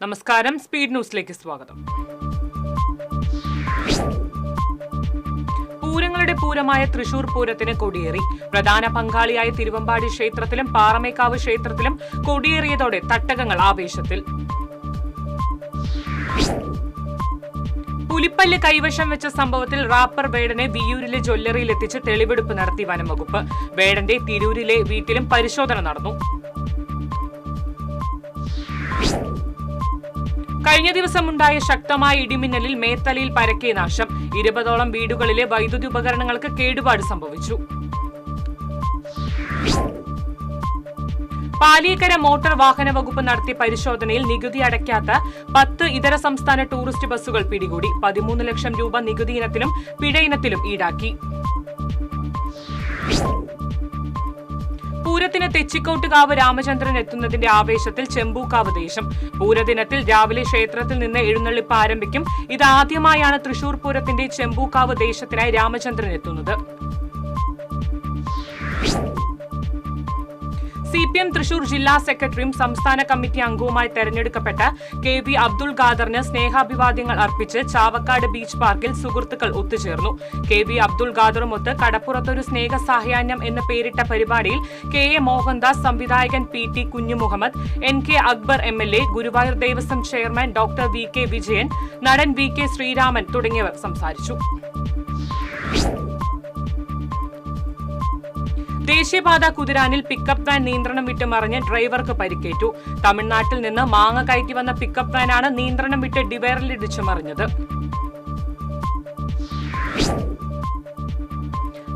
നമസ്കാരം, സ്പീഡ് ന്യൂസിലേക്ക് സ്വാഗതം. പൂരങ്ങളുടെ പൂരമായ തൃശൂർ പൂരത്തിന് കൊടിയേറി. പ്രധാന പങ്കാളിയായ തിരുവമ്പാടി ക്ഷേത്രത്തിലും പാറമേക്കാവ് ക്ഷേത്രത്തിലും കൊടിയേറിയതോടെ തട്ടകങ്ങൾ ആവേശത്തിൽ. പുലിപ്പല്ല് കൈവശം വെച്ച സംഭവത്തിൽ റാപ്പർ വേടനെ വിയ്യൂരിലെ ജ്വല്ലറിയിലെത്തിച്ച് തെളിവെടുപ്പ് നടത്തി വനംവകുപ്പ്. വേടന്റെ തിരൂരിലെ വീട്ടിലും പരിശോധന നടന്നു. കഴിഞ്ഞ ദിവസമുണ്ടായ ശക്തമായ ഇടിമിന്നലിൽ മേത്തലയിൽ പരക്കെ നാശം. 20ഓളം വീടുകളിലെ വൈദ്യുതി ഉപകരണങ്ങൾക്ക് കേടുപാട് സംഭവിച്ചു. പാലിയേക്കര മോട്ടോർ വാഹന വകുപ്പ് നടത്തിയ പരിശോധനയിൽ നികുതി അടയ്ക്കാത്ത 10 ഇതര സംസ്ഥാന ടൂറിസ്റ്റ് ബസ്സുകൾ പിടികൂടി. 13 ലക്ഷം രൂപ നികുതി ഇനത്തിലും പിഴ ഇനത്തിലും ഈടാക്കി. പൂരത്തിന് തെച്ചിക്കോട്ടുകാവ് രാമചന്ദ്രൻ എത്തുന്നതിന്റെ ആവേശത്തിൽ ചെമ്പൂക്കാവ് ദേശം. പൂരദിനത്തിൽ രാവിലെ ക്ഷേത്രത്തിൽ നിന്ന് എഴുന്നള്ളിപ്പ് ആരംഭിക്കും. ഇതാദ്യമായാണ് തൃശൂർ പൂരത്തിന്റെ ചെമ്പൂക്കാവ് ദേശത്തിനായി രാമചന്ദ്രൻ എത്തുന്നത്. CPM തൃശൂർ ജില്ലാ സെക്രട്ടറിയും സംസ്ഥാന കമ്മിറ്റി അംഗവുമായി തെരഞ്ഞെടുക്കപ്പെട്ട KV അബ്ദുൾ ഖാദറിന് സ്നേഹാഭിവാദ്യങ്ങൾ അർപ്പിച്ച് ചാവക്കാട് ബീച്ച് പാർക്കിൽ സുഹൃത്തുക്കൾ ഒത്തുചേർന്നു. KV അബ്ദുൾ ഖാദറുമൊത്ത് കടപ്പുറത്തൊരു സ്നേഹ സായാഹ്നം എന്ന പേരിട്ട പരിപാടിയിൽ KA മോഹൻദാസ്, സംവിധായകൻ PT Kunjumuhammad, NK Akbar MLA, Guruvayur Devaswom chairman doctor VK Vijayan, നടൻ VK ശ്രീരാമൻ തുടങ്ങിയവർ സംസാരിച്ചു. ദേശീയപാത കുതിരാനിൽ പിക്കപ്പ് വാൻ നിയന്ത്രണം വിട്ട് മറിഞ്ഞ് ഡ്രൈവർക്ക് പരിക്കേറ്റു. തമിഴ്നാട്ടിൽ നിന്ന് മാങ്ങ കയറ്റി വന്ന പിക്കപ്പ് വാനാണ് നിയന്ത്രണം വിട്ട് ഡിവൈഡറിലിടിച്ചു മറിഞ്ഞത്.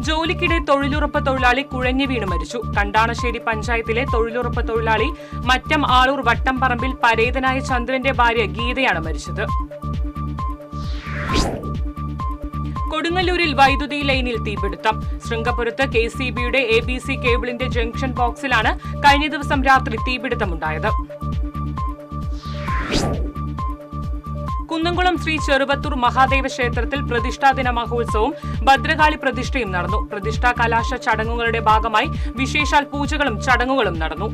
ജോലിക്കിടെ തൊഴിലുറപ്പ് തൊഴിലാളി കുഴഞ്ഞു വീണ് മരിച്ചു. കണ്ടാണശ്ശേരി പഞ്ചായത്തിലെ തൊഴിലുറപ്പ് തൊഴിലാളി മറ്റം ആളൂർ വട്ടംപറമ്പിൽ പരേതനായ ചന്ദ്രന്റെ ഭാര്യ ഗീതയാണ് മരിച്ചത്. കൊടുങ്ങല്ലൂരിൽ വൈദ്യുതി ലൈനിൽ തീപിടുത്തം. ശൃംഗപുരത്ത് KCBയുടെ ABC കേബിളിന്റെ ജംഗ്ഷൻ ബോക്സിലാണ് കഴിഞ്ഞ ദിവസം രാത്രി തീപിടുത്തമുണ്ടായത്. കുന്നംകുളം ശ്രീ ചെറുവത്തൂർ മഹാദേവ ക്ഷേത്രത്തിൽ പ്രതിഷ്ഠാദിന മഹോത്സവവും ഭദ്രകാളി പ്രതിഷ്ഠയും നടന്നു. പ്രതിഷ്ഠാ കലാശ ചടങ്ങുകളുടെ ഭാഗമായി വിശേഷാൽ പൂജകളും ചടങ്ങുകളും നടന്നു.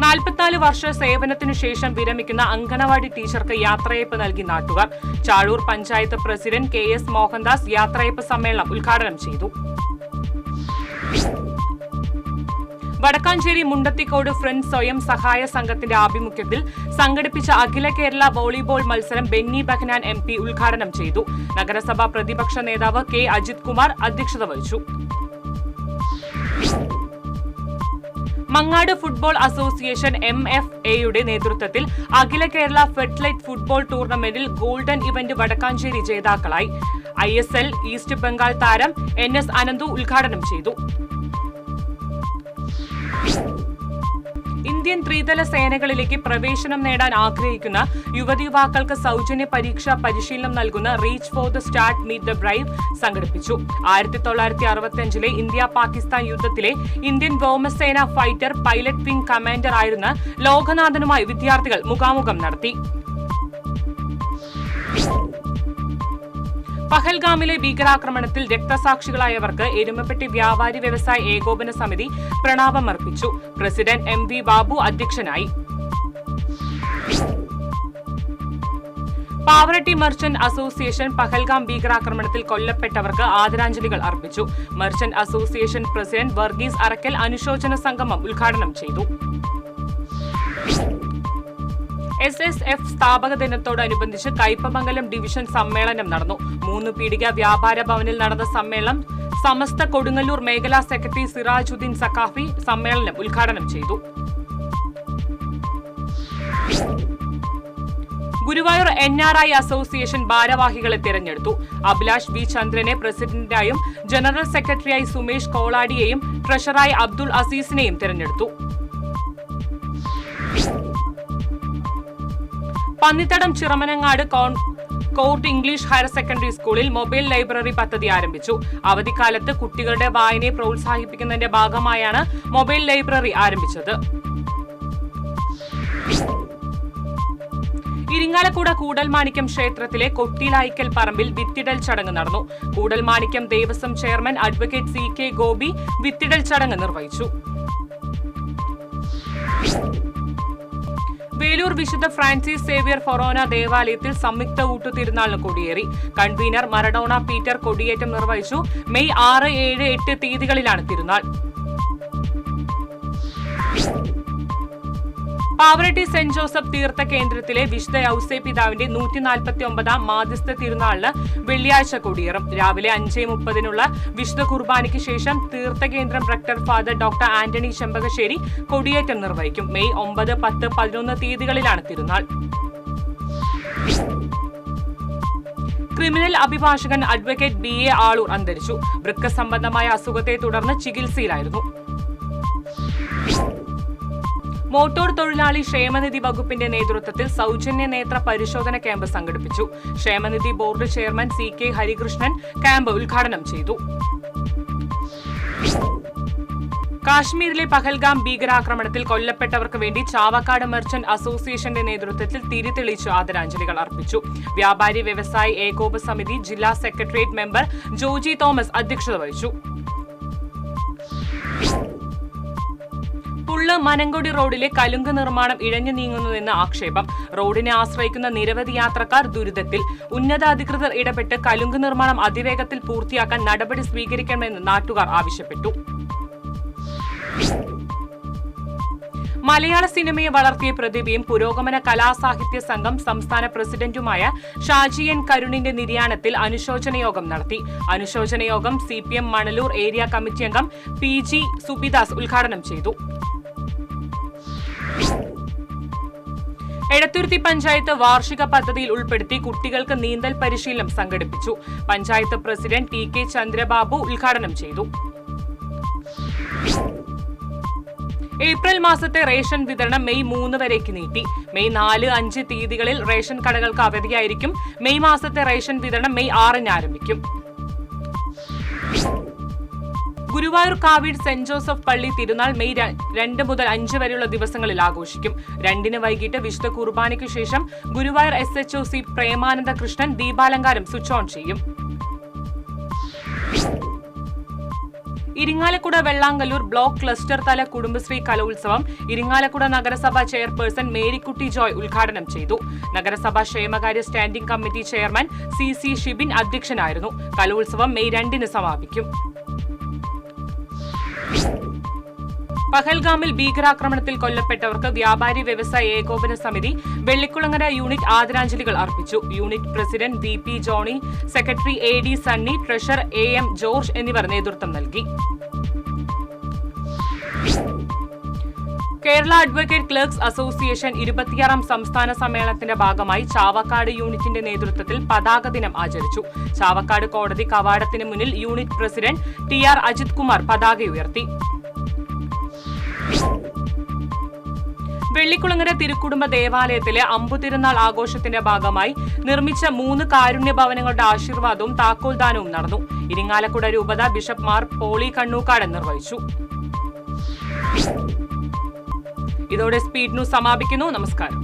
44 വർഷ സേവനത്തിനു ശേഷം വിരമിക്കുന്ന അങ്കണവാടി ടീച്ചർക്ക് യാത്രയയപ്പ് നൽകി നാട്ടുകാർ. ചാഴൂർ പഞ്ചായത്ത് പ്രസിഡന്റ് KS മോഹൻദാസ് യാത്രയയപ്പ് സമ്മേളനം ഉദ്ഘാടനം ചെയ്തു. വടക്കാഞ്ചേരി മുണ്ടത്തിക്കോട് ഫ്രണ്ട്സ് സ്വയം സഹായ സംഘത്തിന്റെ ആഭിമുഖ്യത്തിൽ സംഘടിപ്പിച്ച അഖില കേരള വോളിബോൾ മത്സരം ബെന്നി ബെഹനാൻ MP ഉദ്ഘാടനം ചെയ്തു. നഗരസഭാ പ്രതിപക്ഷ നേതാവ് K അജിത് കുമാർ അധ്യക്ഷത വഹിച്ചു. മങ്ങാട് ഫുട്ബോൾ അസോസിയേഷൻ MFAയുടെ നേതൃത്വത്തിൽ അഖില കേരള ഫെഡ്ലൈറ്റ് ഫുട്ബോൾ ടൂർണമെന്റിൽ ഗോൾഡൻ ഇവന്റ് വടക്കാഞ്ചേരി ജേതാക്കളായി. ISL ഈസ്റ്റ് ബംഗാൾ താരം NS അനന്തു ഉദ്ഘാടനം ചെയ്തു. ഇന്ത്യൻ ത്രിതല സേനകളിലേക്ക് പ്രവേശനം നേടാൻ ആഗ്രഹിക്കുന്ന യുവതീയുവാക്കൾക്ക് സൗജന്യ പരീക്ഷാ പരിശീലനം നൽകുന്ന reach for the start meet the brave സംഘടിപ്പിച്ചു. 1965 ഇന്ത്യ പാകിസ്ഥാൻ യുദ്ധത്തിലെ ഇന്ത്യൻ വ്യോമസേന ഫൈറ്റർ പൈലറ്റ് വിംഗ് കമാൻഡർ ആയിരുന്ന ലോകനാഥനുമായി വിദ്യാർത്ഥികൾ മുഖാമുഖം നടത്തി. പഹൽഗാമിലെ ഭീകരാക്രമണത്തിൽ രക്തസാക്ഷികളായവർക്ക് എരുമപ്പെട്ടി വ്യാപാരി വ്യവസായ ഏകോപന സമിതി പ്രണാമം അർപ്പിച്ചു. പ്രസിഡന്റ് MV ബാബു അധ്യക്ഷനായി. പാവറട്ടി മർച്ചന്റ് അസോസിയേഷൻ പഹൽഗാം ഭീകരാക്രമണത്തിൽ കൊല്ലപ്പെട്ടവർക്ക് ആദരാഞ്ജലികൾ അർപ്പിച്ചു. Merchant association president Varghese Arakkal അനുശോചന സംഗമം ഉദ്ഘാടനം ചെയ്തു. SSF സ്ഥാപക ദിനത്തോടനുബന്ധിച്ച് കയ്പമംഗലം ഡിവിഷൻ സമ്മേളനം നടന്നു. 3 പീടിക വ്യാപാര ഭവനിൽ നടന്ന സമ്മേളനം സമസ്ത കൊടുങ്ങല്ലൂർ മേഖലാ സെക്രട്ടറി സിറാജുദ്ദീൻ സഖാഫി സമ്മേളനം ഉദ്ഘാടനം ചെയ്തു. ഗുരുവായൂർ NRI അസോസിയേഷൻ ഭാരവാഹികളെ തിരഞ്ഞെടുത്തു. അഭിലാഷ് V ചന്ദ്രനെ പ്രസിഡന്റായും ജനറൽ സെക്രട്ടറിയായി സുമേഷ് കോളാടിയെയും ട്രഷററായി അബ്ദുൾ അസീസിനെയും തിരഞ്ഞെടുത്തു. Pannithadam Chiramanangad court English higher secondary സ്കൂളിൽ മൊബൈൽ ലൈബ്രറി പദ്ധതി ആരംഭിച്ചു. അവധിക്കാലത്ത് കുട്ടികളുടെ വായനയെ പ്രോത്സാഹിപ്പിക്കുന്നതിന്റെ ഭാഗമായാണ് മൊബൈൽ ലൈബ്രറി ആരംഭിച്ചത്. ഇരിങ്ങാലക്കുട കൂടൽമാണിക്യം ക്ഷേത്രത്തിലെ കൊട്ടിലായിക്കൽ പറമ്പിൽ വിത്തിടൽ ചടങ്ങ് നടന്നു. Koodalmanikyam Devaswom chairman advocate CK Gopi വിത്തിടൽ ചടങ്ങ് നിർവഹിച്ചു. വേലൂർ വിശുദ്ധ ഫ്രാൻസിസ് സേവ്യർ ഫൊറോന ദേവാലയത്തിൽ സംയുക്ത ഊട്ടുതിരുനാളിന് കൊടിയേറി. കൺവീനർ മറഡോണ പീറ്റർ കൊടിയേറ്റം നിർവഹിച്ചു. മെയ് 6, 7, 8 തീയതികളിലാണ് തിരുനാൾ. പാവറട്ടി സെന്റ് ജോസഫ് തീർത്ഥ കേന്ദ്രത്തിലെ വിശുദ്ധ യൗസേ പിതാവിന്റെ 149 മാധ്യസ്ഥ തിരുനാളിന് വെള്ളിയാഴ്ച കൊടിയേറും. രാവിലെ 5:30 വിശുദ്ധ കുർബാനയ്ക്ക് ശേഷം തീർത്ഥകേന്ദ്രം rector father doctor Antony Chembakassery കൊടിയേറ്റം നിർവഹിക്കും. മെയ് 9, 10, 11 തീയതികളിലാണ് തിരുനാൾ. ക്രിമിനൽ അഭിഭാഷകൻ അഡ്വക്കേറ്റ് BA ആളൂർ അന്തരിച്ചു. വൃക്ക സംബന്ധമായ അസുഖത്തെ തുടർന്ന് ചികിത്സയിലായിരുന്നു. മോട്ടോർ തൊഴിലാളി ക്ഷേമനിധി വകുപ്പിന്റെ നേതൃത്വത്തിൽ സൗജന്യ നേത്ര പരിശോധന ക്യാമ്പ് സംഘടിപ്പിച്ചു. ക്ഷേമനിധി board chairman CK Harikrishnan camp ഉദ്ഘാടനം ചെയ്തു. കാശ്മീരിലെ പഹൽഗാം ഭീകരാക്രമണത്തിൽ കൊല്ലപ്പെട്ടവർക്ക് വേണ്ടി ചാവക്കാട് മെർച്ചന്റ് അസോസിയേഷന്റെ നേതൃത്വത്തിൽ തിരിതെളിച്ച് ആദരാഞ്ജലികൾ അർപ്പിച്ചു. വ്യാപാരി വ്യവസായി ഏകോപ സമിതി ജില്ലാ സെക്രട്ടേറിയറ്റ് മെമ്പർ ജോജി തോമസ് അധ്യക്ഷത വഹിച്ചു. പുള്ള് മനങ്കൊടി റോഡിലെ കലുങ്ക് നിർമ്മാണം ഇഴഞ്ഞു നീങ്ങുന്നുവെന്ന് ആക്ഷേപം. റോഡിനെ ആശ്രയിക്കുന്ന നിരവധി യാത്രക്കാർ ദുരിതത്തിൽ. ഉന്നതാധികൃതർ ഇടപെട്ട് കലുങ്ക് നിർമ്മാണം അതിവേഗത്തിൽ പൂർത്തിയാക്കാൻ നടപടി സ്വീകരിക്കണമെന്ന് നാട്ടുകാർ ആവശ്യപ്പെട്ടു. മലയാള സിനിമയെ വളർത്തിയ പ്രതിഭയും പുരോഗമന കലാസാഹിത്യ സംഘം സംസ്ഥാന പ്രസിഡന്റുമായ ഷാജി N. കരുണിന്റെ നിര്യാണത്തിൽ അനുശോചന യോഗം നടത്തി. അനുശോചന യോഗം CPM മണലൂർ ഏരിയ കമ്മിറ്റി അംഗം PG സുബിദാസ് ഉദ്ഘാടനം ചെയ്തു. എടത്തുരുത്തി പഞ്ചായത്ത് വാർഷിക പദ്ധതിയിൽ ഉൾപ്പെടുത്തി കുട്ടികൾക്ക് നീന്തൽ പരിശീലനം സംഘടിപ്പിച്ചു. പഞ്ചായത്ത് പ്രസിഡന്റ് TK ചന്ദ്രബാബു ഉദ്ഘാടനം ചെയ്തു. ഏപ്രിൽ മാസത്തെ റേഷൻ വിതരണം മെയ് 3 വരേക്ക് നീട്ടി. മെയ് 4, 5 തീയതികളിൽ റേഷൻ കടകൾക്ക് അവധിയായിരിക്കും. മെയ് മാസത്തെ റേഷൻ വിതരണം മെയ് 6-ന് ആരംഭിക്കും. ഗുരുവായൂർ കാവീട് സെന്റ് ജോസഫ് പള്ളി തിരുനാൾ മെയ് 2 മുതൽ 5 വരെയുള്ള ദിവസങ്ങളിൽ ആഘോഷിക്കും. 2-ന് വൈകിട്ട് വിശുദ്ധ കുർബാനയ്ക്കു ശേഷം ഗുരുവായൂർ SHOC പ്രേമാനന്ദ കൃഷ്ണൻ ദീപാലങ്കാരം സ്വിച്ച് ഓൺ ചെയ്യും. ഇരിങ്ങാലക്കുട വെള്ളാങ്കല്ലൂർ ബ്ലോക്ക് ക്ലസ്റ്റർ തല കുടുംബശ്രീ കലോത്സവം ഇരിങ്ങാലക്കുട നഗരസഭ ചെയർപേഴ്സൺ മേരിക്കുട്ടി ജോയ് ഉദ്ഘാടനം ചെയ്തു. നഗരസഭാ ക്ഷേമകാര്യ standing committee chairman CC Shibin അധ്യക്ഷനായിരുന്നു. കലോത്സവം മെയ് 2-ന് സമാപിക്കും. പഹൽഗാമിൽ ഭീകരാക്രമണത്തിൽ കൊല്ലപ്പെട്ടവർക്ക് വ്യാപാരി വ്യവസായ ഏകോപന സമിതി വെള്ളിക്കുളങ്ങര യൂണിറ്റ് ആദരാഞ്ജലികൾ അർപ്പിച്ചു. Unit president BP Johnny, secretary AD Sunny, treasurer AM George എന്നിവർ നേതൃത്വം നൽകി. കേരള അഡ്വക്കേറ്റ് ക്ലർക്സ് അസോസിയേഷൻ 26ാം സംസ്ഥാന സമ്മേളനത്തിന്റെ ഭാഗമായി ചാവക്കാട് യൂണിറ്റിന്റെ നേതൃത്വത്തിൽ പതാക ദിനം ആചരിച്ചു. ചാവക്കാട് കോടതി കവാടത്തിന് മുന്നിൽ unit president TR Ajith Kumar പതാക ഉയർത്തി. വെള്ളിക്കുളങ്ങര തിരുക്കുടുംബ ദേവാലയത്തിലെ അമ്പുതിരുനാൾ ആഘോഷത്തിന്റെ ഭാഗമായി നിർമ്മിച്ച 3 കാരുണ്യ ഭവനങ്ങളുടെ ആശീർവാദവും താക്കോൽദാനവും നടന്നു. ഇരിങ്ങാലക്കുട രൂപത ബിഷപ്പ് മാർ പോളി കണ്ണൂക്കാടൻ നിർവഹിച്ചു. ഇതോടെ സ്പീഡ് ന്യൂസ് സമാപിക്കുന്നു. നമസ്കാരം.